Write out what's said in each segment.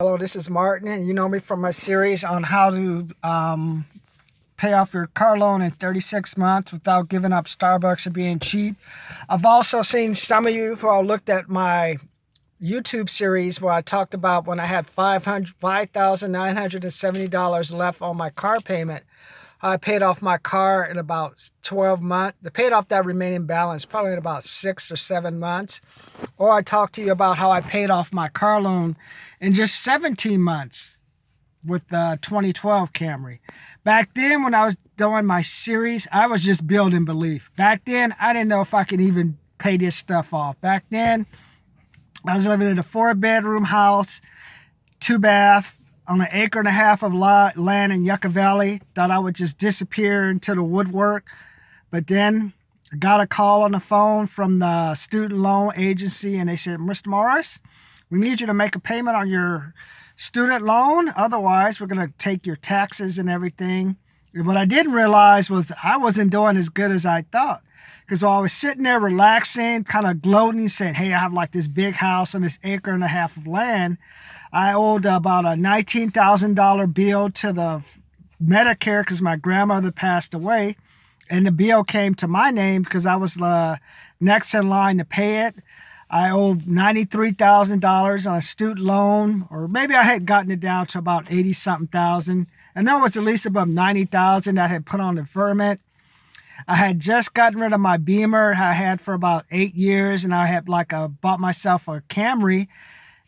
Hello, this is Martin, and you know me from my series on how to pay off your car loan in 36 months without giving up Starbucks or being cheap. I've also seen some of you who looked at my YouTube series where I talked about when I had $5,970 left on my car payment. I paid off my car in about 12 months. I paid off that remaining balance probably in about 6 or 7 months. Or I talked to you about how I paid off my car loan in just 17 months with the 2012 Camry. Back then, when I was doing my series, I was just building belief. Back then, I didn't know if I could even pay this stuff off. Back then, I was living in a 4-bedroom house, 2-bath, on an acre and a half of land in Yucca Valley. Thought I would just disappear into the woodwork. But then I got a call on the phone from the student loan agency, and they said, Mr. Morris, we need you to make a payment on your student loan. Otherwise, we're going to take your taxes and everything. And what I didn't realize was I wasn't doing as good as I thought. Because while I was sitting there relaxing, kind of gloating, saying, hey, I have like this big house on this acre and a half of land, I owed about a $19,000 bill to the Medicare because my grandmother passed away. And the bill came to my name because I was next in line to pay it. I owed $93,000 on a student loan, or maybe I had gotten it down to about 80-something thousand. I know it was at least above 90,000 that I had put on deferment. I had just gotten rid of my Beamer I had for about 8 years, and I had bought myself a Camry,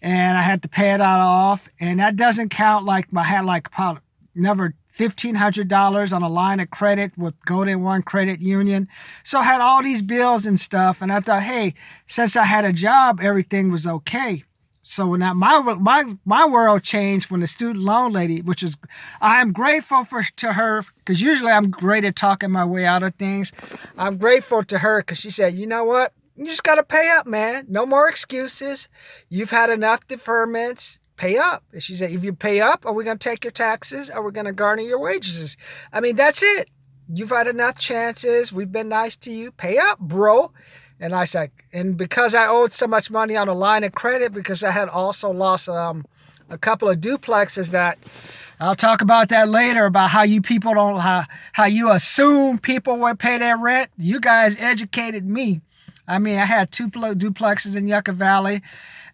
and I had to pay it out off. And that doesn't count I had about another $1,500 on a line of credit with Golden One Credit Union. So I had all these bills and stuff, and I thought, hey, since I had a job, everything was okay. So when my world changed when the student loan lady, which is, I'm grateful to her, because usually I'm great at talking my way out of things. I'm grateful to her because she said, you know what? You just got to pay up, man. No more excuses. You've had enough deferments. Pay up. And she said, if you pay up, are we going to take your taxes? Are we going to garner your wages? I mean, that's it. You've had enough chances. We've been nice to you. Pay up, bro. And I said, and because I owed so much money on a line of credit, because I had also lost a couple of duplexes that I'll talk about that later, about how you people don't, how you assume people would pay their rent. You guys educated me. I mean, I had 2 duplexes in Yucca Valley,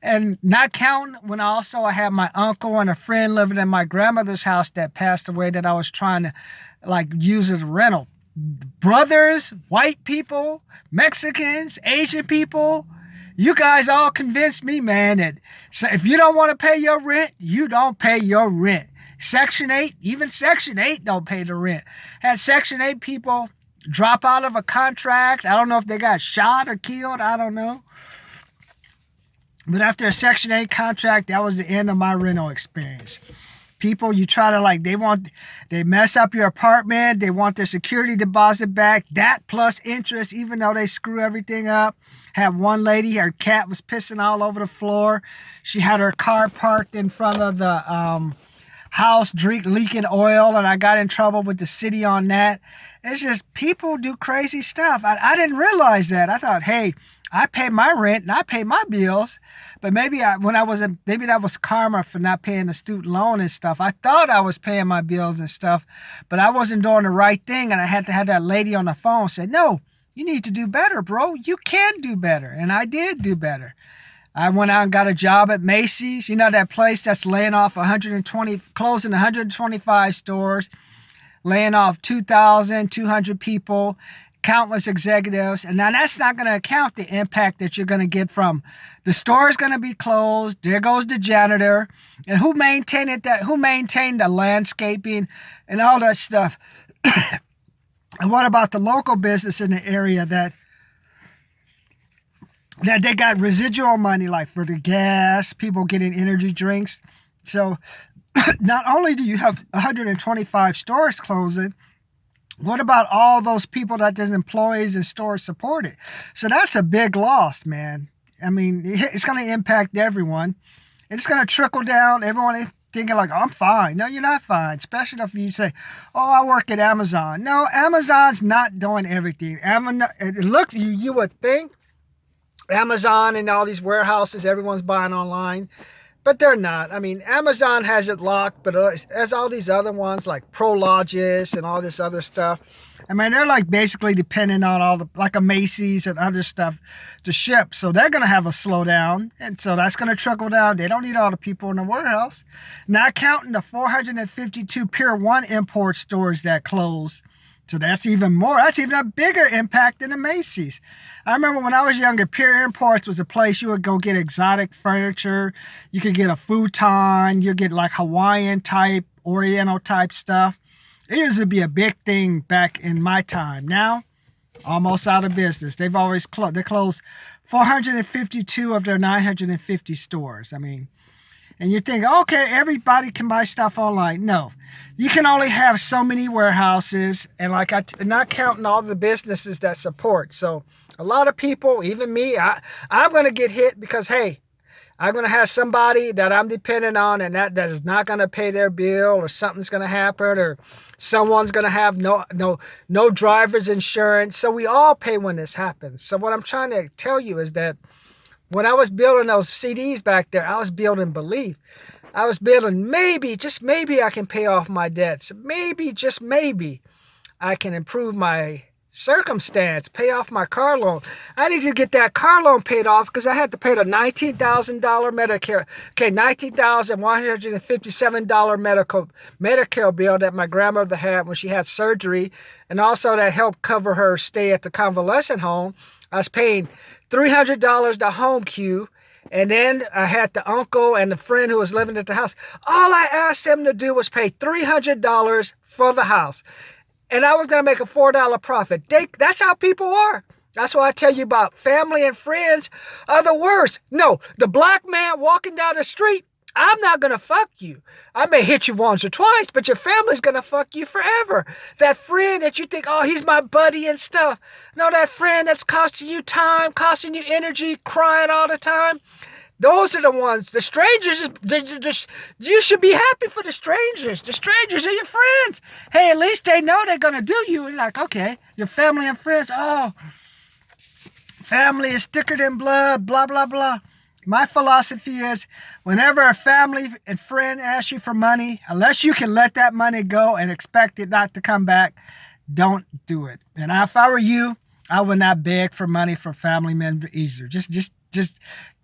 and not counting when I had my uncle and a friend living in my grandmother's house that passed away that I was trying to use as a rental. Brothers, white people, Mexicans, Asian people, you guys all convinced me, man, that so if you don't want to pay your rent, you don't pay your rent. Section 8, even Section 8 don't pay the rent. Had Section 8 people drop out of a contract. I don't know if they got shot or killed. I don't know. But after a Section 8 contract, that was the end of my rental experience. People, you try to they mess up your apartment. They want their security deposit back. That plus interest, even though they screw everything up. Had one lady, her cat was pissing all over the floor. She had her car parked in front of the house, leaking oil, and I got in trouble with the city on that. It's just people do crazy stuff. I didn't realize that. I thought, hey, I pay my rent and I pay my bills, but maybe that was karma for not paying the student loan and stuff. I thought I was paying my bills and stuff, but I wasn't doing the right thing, and I had to have that lady on the phone say, no, you need to do better, bro. You can do better, and I did do better. I went out and got a job at Macy's, that place that's laying off closing 125 stores, laying off 2,200 people, countless executives. And now that's not going to account the impact that you're going to get from the store is going to be closed. There goes the janitor. And who maintained the landscaping and all that stuff? And what about the local business in the area that they got residual money, like for the gas, people getting energy drinks. So not only do you have 125 stores closing, what about all those people that there's employees and stores supported? So that's a big loss, man. I mean, it's going to impact everyone. It's going to trickle down. Everyone is thinking like, oh, I'm fine. No, you're not fine. Especially if you say, oh, I work at Amazon. No, Amazon's not doing everything. You would think Amazon and all these warehouses, everyone's buying online. but they're not. I mean, Amazon has it locked, but as all these other ones like Prologis and all this other stuff, I mean, they're like basically dependent on all the, like a Macy's and other stuff to ship. So they're going to have a slowdown. And so that's going to trickle down. They don't need all the people in the warehouse. Not counting the 452 Pier 1 import stores that closed. So that's even more. That's even a bigger impact than the Macy's. I remember when I was younger, Pier Imports was a place you would go get exotic furniture. You could get a futon. You get like Hawaiian type, Oriental type stuff. It used to be a big thing back in my time. Now, almost out of business. They've always closed. They closed 452 of their 950 stores. I mean, and you think, okay, everybody can buy stuff online. No, you can only have so many warehouses, and like not counting all the businesses that support. So a lot of people, even me, I'm going to get hit because, hey, I'm going to have somebody that I'm dependent on, and that is not going to pay their bill, or something's going to happen, or someone's going to have no driver's insurance. So we all pay when this happens. So what I'm trying to tell you is that when I was building those CDs back there, I was building belief. I was building maybe, just maybe I can pay off my debts. Maybe, just maybe, I can improve my circumstance, pay off my car loan. I need to get that car loan paid off because I had to pay the $19,000 Medicare, $19,157 Medicare bill that my grandmother had when she had surgery, and also that helped cover her stay at the convalescent home. I was paying $300 to home queue, and then I had the uncle and the friend who was living at the house. All I asked them to do was pay $300 for the house. And I was going to make a $4 profit. That's how people are. That's why I tell you about family and friends are the worst. No, the black man walking down the street, I'm not going to fuck you. I may hit you once or twice, but your family's going to fuck you forever. That friend that you think, oh, he's my buddy and stuff. No, that friend that's costing you time, costing you energy, crying all the time. Those are the ones. The strangers, you should be happy for the strangers. The strangers are your friends. Hey, at least they know they're going to do you. You're like, okay, your family and friends, oh, family is thicker than blood, blah, blah, blah. My philosophy is whenever a family and friend asks you for money, unless you can let that money go and expect it not to come back, don't do it. And if I were you, I would not beg for money from family members either. Just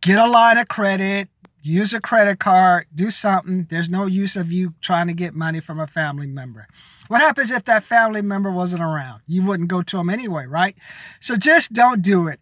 get a line of credit, use a credit card, do something. There's no use of you trying to get money from a family member. What happens if that family member wasn't around? You wouldn't go to them anyway, right? So just don't do it.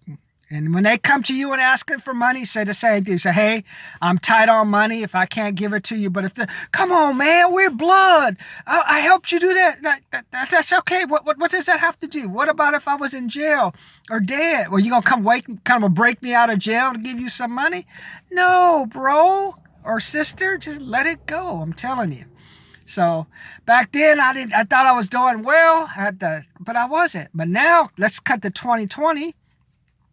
And when they come to you and asking for money, say the same thing. Say, hey, I'm tight on money if I can't give it to you. But come on, man, we're blood. I helped you do that. That's okay. What does that have to do? What about if I was in jail or dead? Well, you going to come break me out of jail to give you some money? No, bro or sister, just let it go. I'm telling you. So back then I thought I was doing well, but I wasn't. But now let's cut to 2020.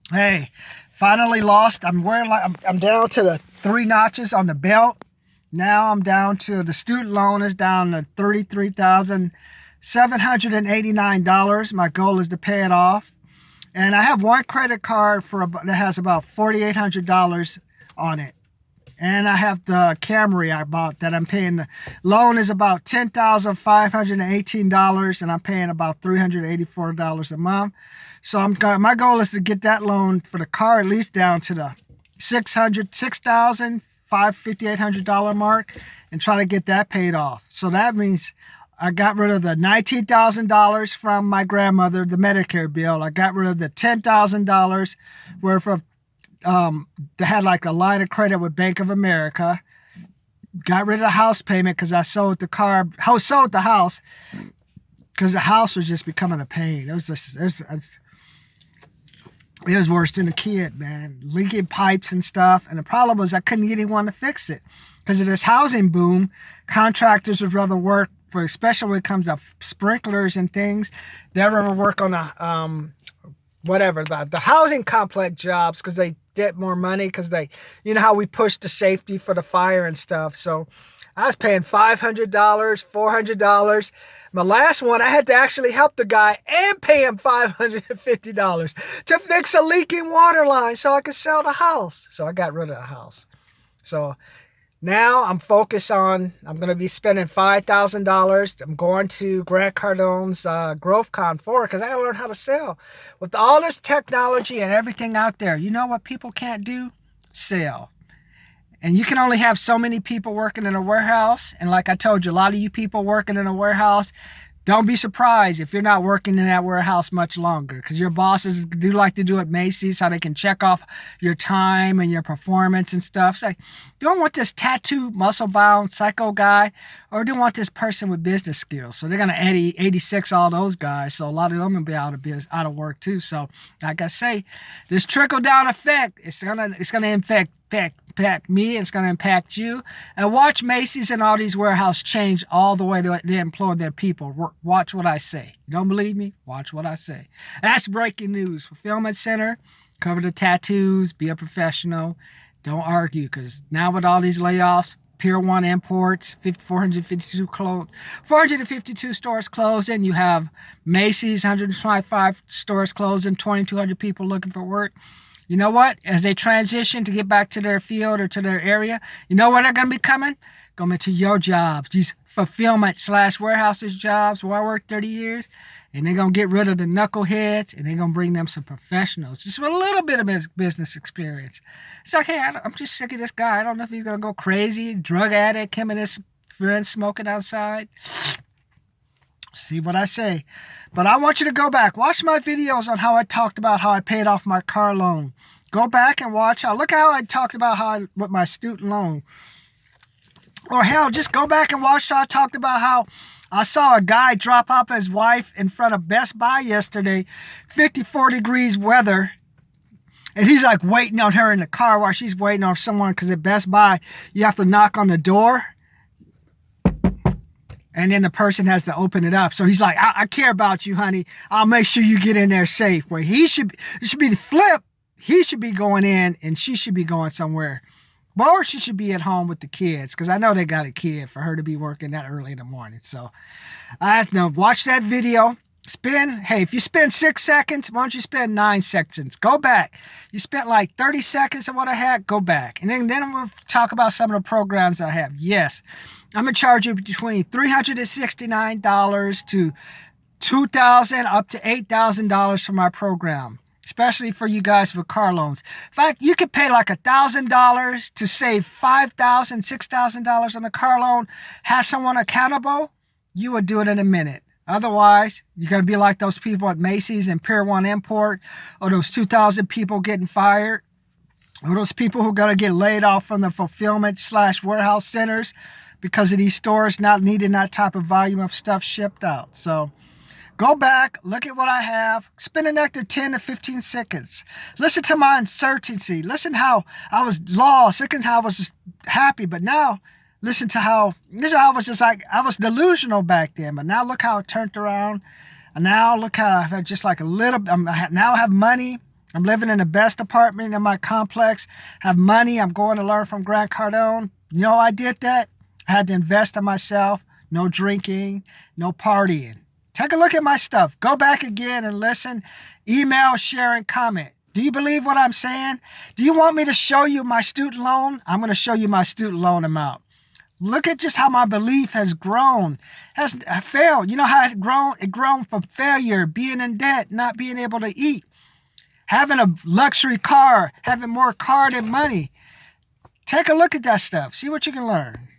Hey, finally lost. I'm down to the 3 notches on the belt. Now I'm down to the student loan is down to $33,789. My goal is to pay it off. And I have one credit card that has about $4,800 on it. And I have the Camry I bought that I'm paying. The loan is about $10,518, and I'm paying about $384 a month. So my goal is to get that loan for the car at least down to the $6,558 mark and try to get that paid off. So that means I got rid of the $19,000 from my grandmother, the Medicare bill. I got rid of the $10,000 worth of they had like a line of credit with Bank of America. Got rid of the house payment because I sold the house because the house was just becoming a pain. It was worse than a kid, man. Leaking pipes and stuff. And the problem was I couldn't get anyone to fix it. Because of this housing boom, contractors would rather work for, especially when it comes to sprinklers and things, they'd rather work on the housing complex jobs because they get more money because you know how we push the safety for the fire and stuff. So I was paying $500, $400. My last one, I had to actually help the guy and pay him $550 to fix a leaking water line so I could sell the house. So I got rid of the house. So Now I'm focused on, I'm going to be spending $5,000. I'm going to Grant Cardone's GrowthCon 4 because I got to learn how to sell. With all this technology and everything out there, you know what people can't do? Sell. And you can only have so many people working in a warehouse. And like I told you, a lot of you people working in a warehouse, don't be surprised if you're not working in that warehouse much longer, because your bosses do like to do at Macy's, how they can check off your time and your performance and stuff. It's like, do I want this tattoo, muscle-bound psycho guy, or do I want this person with business skills? So they're going to 86 all those guys. So a lot of them will be out of work too. So like I say, this trickle-down effect, it's gonna impact me, it's going to impact you. And watch Macy's and all these warehouses change all the way they employ their people. Watch what I say. You don't believe me? Watch what I say. That's breaking news. Fulfillment Center, cover the tattoos, be a professional. Don't argue, because now with all these layoffs, Pier 1 Imports, 452 stores closing. You have Macy's, 125 stores closing, 2,200 people looking for work. You know what? As they transition to get back to their field or to their area, you know where they're going to be coming? Coming to your jobs, these fulfillment/warehouses jobs where I worked 30 years. And they're going to get rid of the knuckleheads, and they're going to bring them some professionals, just with a little bit of business experience. It's like, hey, I'm just sick of this guy. I don't know if he's going to go crazy, drug addict, him and his friends smoking outside. See what I say. But I want you to go back. Watch my videos on how I talked about how I paid off my car loan. Go back and watch. Look how I talked about with my student loan. Or hell, just go back and watch how I talked about how I saw a guy drop off his wife in front of Best Buy yesterday, 54 degrees weather. And he's like waiting on her in the car while she's waiting on someone, because at Best Buy, you have to knock on the door. And then the person has to open it up. So he's like, I care about you, honey. I'll make sure you get in there safe. Where it should be the flip. He should be going in and she should be going somewhere. Or she should be at home with the kids, because I know they got a kid for her to be working that early in the morning. So I know, watch that video. If you spend 6 seconds, why don't you spend 9 seconds? Go back. You spent like 30 seconds of what I had, go back. And then we'll talk about some of the programs I have. Yes, I'm going to charge you between $369 to $2,000 up to $8,000 for my program, especially for you guys with car loans. In fact, you could pay like $1,000 to save $5,000, $6,000 on a car loan. Have someone accountable, you would do it in a minute. Otherwise, you're going to be like those people at Macy's and Pier 1 Import, or those 2,000 people getting fired, or those people who are going to get laid off from the fulfillment/warehouse centers because of these stores not needing that type of volume of stuff shipped out. So go back, look at what I have, spend an extra 10 to 15 seconds. Listen to my uncertainty. Listen how I was lost. Listen how I was just happy. But now, listen to how I was just like, I was delusional back then. But now look how it turned around. And now look how I have just like a little, now I have money. I'm living in the best apartment in my complex. Have money. I'm going to learn from Grant Cardone. You know I did that? I had to invest in myself. No drinking, no partying. Take a look at my stuff. Go back again and listen. Email, share, and comment. Do you believe what I'm saying? Do you want me to show you my student loan? I'm going to show you my student loan amount. Look at just how my belief has grown. Has failed. You know how it grown? It grown from failure, being in debt, not being able to eat, having a luxury car, having more car than money. Take a look at that stuff. See what you can learn.